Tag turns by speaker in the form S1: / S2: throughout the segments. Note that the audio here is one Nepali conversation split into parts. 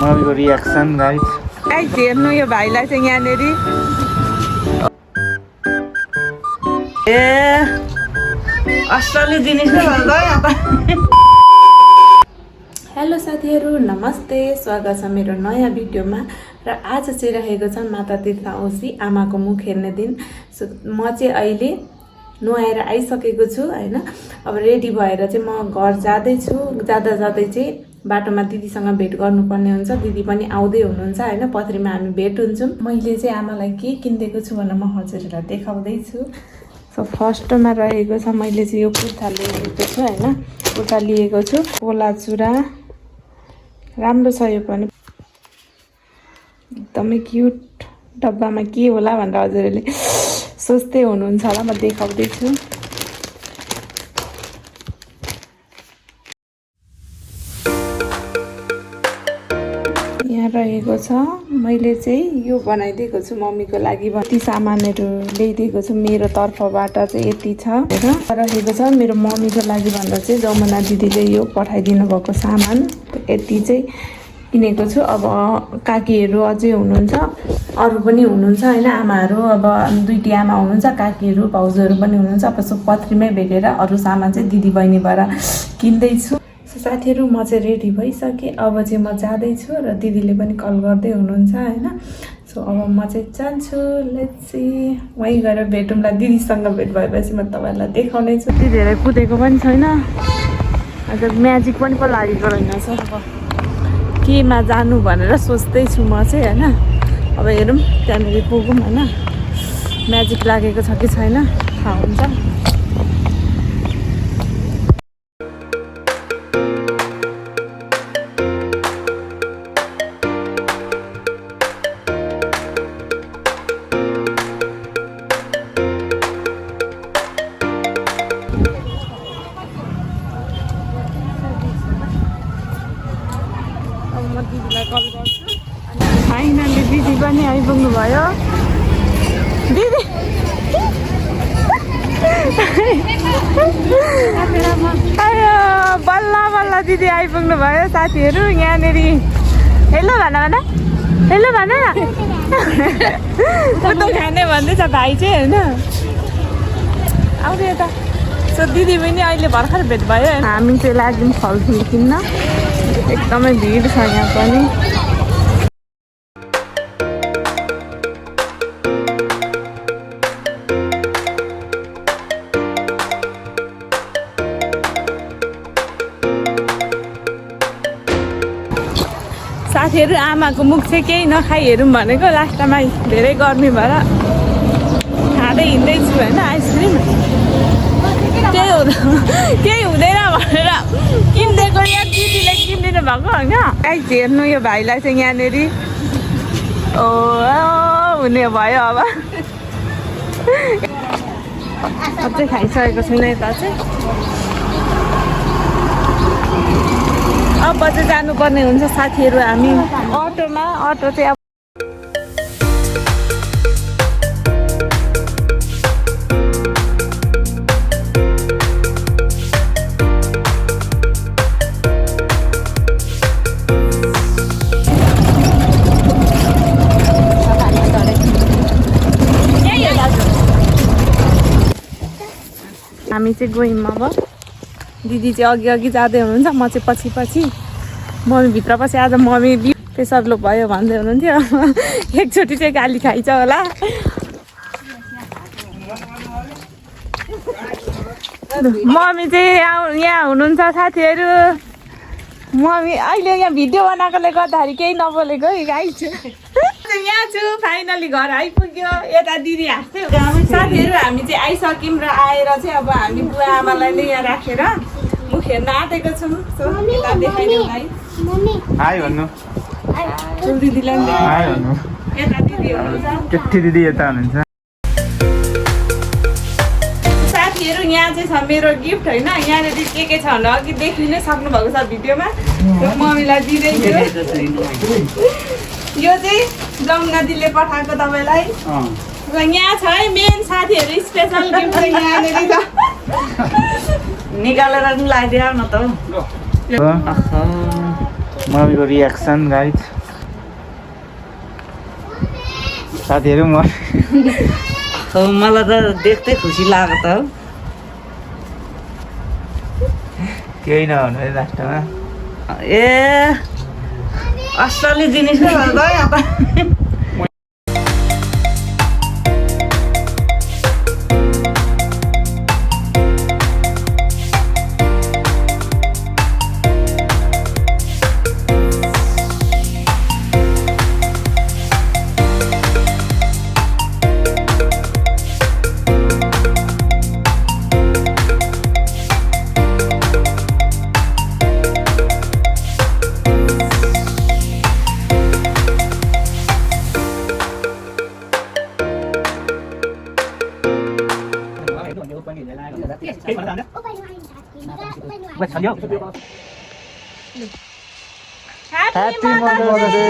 S1: मम्मीको रियाक्सन गाइस
S2: हेर्नु यो भाइलाई चाहिँ यहाँनिर ए असली जिनिस हेलो साथीहरू नमस्ते स्वागत छ मेरो नयाँ भिडियोमा र आज चाहिँ रहेको छ माता तीर्थ औँसी आमाको मुख हेर्ने दिन सो म चाहिँ अहिले नुहाएर आइसकेको छु हैन अब रेडी भएर चाहिँ म घर जाँदैछु जाँदा चाहिँ बाटोमा दिदीसँग भेट गर्नुपर्ने हुन्छ दिदी पनि आउँदै हुनुहुन्छ हैन पथरीमा हामी भेट हुन्छौँ मैले चाहिँ आमालाई के किनिदिएको छु भनेर म हजुरहरूलाई देखाउँदैछु सो फर्स्टमा रहेको छ मैले चाहिँ यो कुर्ता लिएको छु हैन कुर्ता लिएको छु कोला चुरा राम्रो छ यो पनि एकदमै क्युट डब्बामा के होला भनेर हजुरहरूले सोच्दै हुनुहुन्छ होला म देखाउँदैछु यहाँ रहेको छ मैले चाहिँ यो बनाइदिएको छु मम्मीको लागि ती सामानहरू ल्याइदिएको छु मेरो तर्फबाट चाहिँ यति छ हैन रहेको छ मेरो मम्मीको लागि भनेर चाहिँ जमुना दिदीले यो पठाइदिनु भएको सामान यति चाहिँ किनेको छु अब काकीहरू अझै हुनुहुन्छ अरू पनि हुनुहुन्छ हैन आमाहरू अब दुईटी आमा हुनुहुन्छ काकीहरू भाउजूहरू पनि हुनुहुन्छ अब सो पथरीमै भेटेर अरू सामान चाहिँ दिदी बहिनीबाट किन्दैछु साथीहरू म चाहिँ रेडी भइसकेँ अब चाहिँ म जाँदैछु र दिदीले पनि कल गर्दै हुनुहुन्छ हैन सो अब म चाहिँ जान्छु लेट्स सी वहीँ गएर भेटौँला दिदीसँग भेट भएपछि म तपाईँहरूलाई देखाउने छु त्यति धेरै कुदेको पनि छैन आज म्याजिक पनि पो लागेको रहेनछ अब केमा जानु भनेर सोच्दैछु म चाहिँ हैन अब हेरौँ त्यहाँनिर पुगौँ हैन म्याजिक लागेको छ कि छैन थाहा हुन्छ फाइनली दिदी पनि आइपुग्नु भयो दिदी बल्ल बल्ल दिदी आइपुग्नु भयो साथीहरू यहाँनिर हेलो भन हेलो भन उता खाने भन्दैछ भाइ चाहिँ होइन आउँदै यता सो दिदी पनि अहिले भर्खर भेट भयो हामी चाहिँ लाग्यौँ फलफुल किन्न एकदमै भिड छ यहाँ पनि साथीहरू आमाको मुख चाहिँ केही नखाइ हेरौँ भनेको लास्टमा धेरै गर्मी भएर खाँदै हिँड्दैछु होइन आइसक्रिम केही हुँदैन भनेर किनिदिएको या दिदीले किनिदिनु भएको होइन गाइस हेर्नु यो भाइलाई चाहिँ यहाँनिर ओ हुने भयो अब अझै खाइसकेको छैन यता चाहिँ अब चाहिँ जानुपर्ने हुन्छ साथीहरू हामी अटोमा अटो चाहिँ अब हामी चाहिँ गयौँ अब दिदी चाहिँ अघि जाँदै हुनुहुन्छ म चाहिँ पछि मम्मी भित्र पछि आज मम्मी प्रेसर लो भयो भन्दै हुनुहुन्थ्यो एकचोटि चाहिँ गाली खाइछ होला मम्मी चाहिँ यहाँ हुनुहुन्छ साथीहरू मम्मी अहिले यहाँ भिडियो बनाएकोले गर्दाखेरि केही नबोलेको है गाइस यहाँ छु फाइनली घर आइपुग्यो यता दिदी हाँस्दै साथीहरू हामी चाहिँ आइसक्यौँ र आएर चाहिँ अब हामी बुवा आमालाई नै यहाँ राखेर मुख हेर्न आँटेको छौँ सो यता देखाइदिउँ है
S1: हाई भन्नु
S2: दिदीलाई
S1: हाई भन्नु
S2: यता दिदी हुनुहुन्छ
S1: केटी दिदी यता हुनुहुन्छ
S2: साथीहरू यहाँ चाहिँ छ मेरो गिफ्ट होइन यहाँनिर के छ भने अघि देखि नै सक्नुभएको छ भिडियोमा मम्मीलाई दिँदैछु यो चाहिँ जमुना दिदीले पठाएको तपाईँलाई यहाँ छ है मेन साथीहरू स्पेशल गिफ्ट चाहिँ यहाँनिर छ
S3: निकालेर पनि लगाइदियो न त
S1: मम्मीको रियाक्सन गाइज साथीहरू
S3: मलाई त देख्दै खुसी लाग्यो त
S1: केही नहुनु है लास्टमा
S3: ए असली जिनिस त यहाँ त
S1: happy mother's day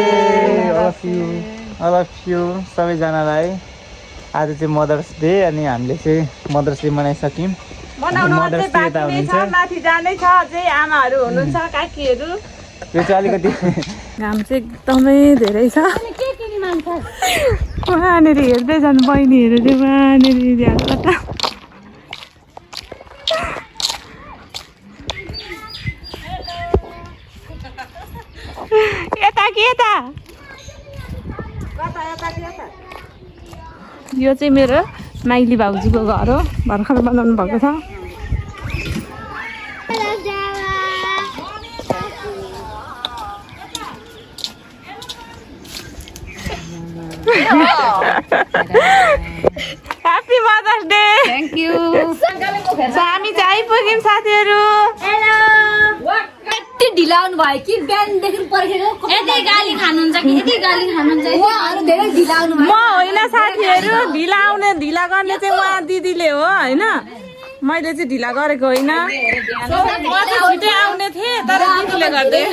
S1: all of you सबैजनालाई आज चाहिँ मदर्स डे अनि हामीले चाहिँ मदर्स डे मनाइसक्यौँ मदर्स डे यता हुनुहुन्छ
S2: माथि जानै छ अझै आमाहरू हुनुहुन्छ काकीहरू
S1: यो चाहिँ अलिकति
S2: घाम चाहिँ एकदमै धेरै छ वहाँनिर हेर्दै जानु बहिनीहरू चाहिँ वहाँनिर कता यता कि यता यो चाहिँ मेरो माइली भाउजूको घर हो भर्खर बनाउनु भएको छ happy mother's day thank you हामी चाहिँ आइपुग्यौँ साथीहरू
S4: यति ढिला आउनु भयो कि बिहानदेखि पर्खेर यति गाली खानुहुन्छ कि यति गाली खानुहुन्छ उहाँहरू धेरै ढिला आउनु
S2: म होइन साथीहरू ढिला आउने ढिला गर्ने चाहिँ उहाँ दिदीले हो होइन मैले चाहिँ ढिला गरेको होइन म चाहिँ छिटै आउने थिएँ तर दिदीले गर्दै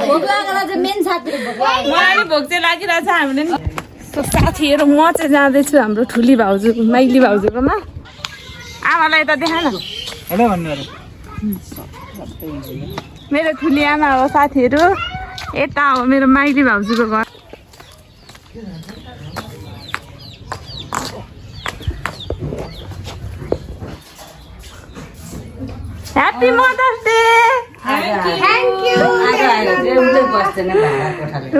S4: भोक लागेर चाहिँ मेन साथीहरू
S2: मलाई नि भोक चाहिँ लागिरहेछ हामीले नि साथीहरू म चाहिँ जाँदैछु हाम्रो ठुली भाउजू माइली भाउजूकोमा आमालाई त देखा न
S1: हेलो भन्नुहरू
S2: मेरो ठुली आमा हो साथीहरू यता हो मेरो माइली भाउजूको घर ह्याप्पी मदर्स डे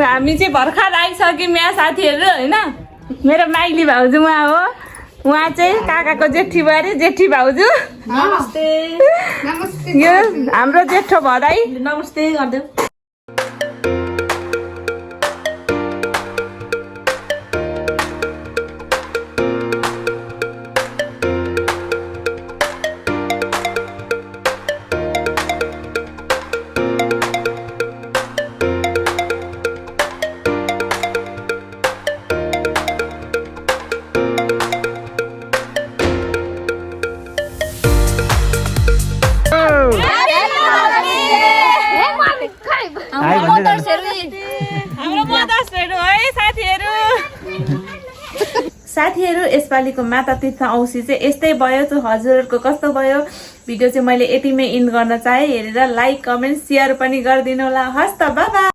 S2: हामी चाहिँ भर्खर आइसक्यौँ यहाँ साथीहरू होइन मेरो माइली भाउजू उहाँ हो उहाँ चाहिँ काकाको जेठी बुहारी जेठी भाउजू
S4: नमस्ते
S2: यो हाम्रो जेठो भदाई
S3: नमस्ते गरिदेऊ
S2: हाम्रो मदर्सहरू है साथीहरू यसपालिको माता तीर्थ औँसी चाहिँ यस्तै भयो त हजुरहरूको कस्तो भयो भिडियो चाहिँ मैले यतिमै इन्ड गर्न चाहे हेरेर लाइक कमेन्ट सेयर पनि गरिदिनु होला हस् त बाबा।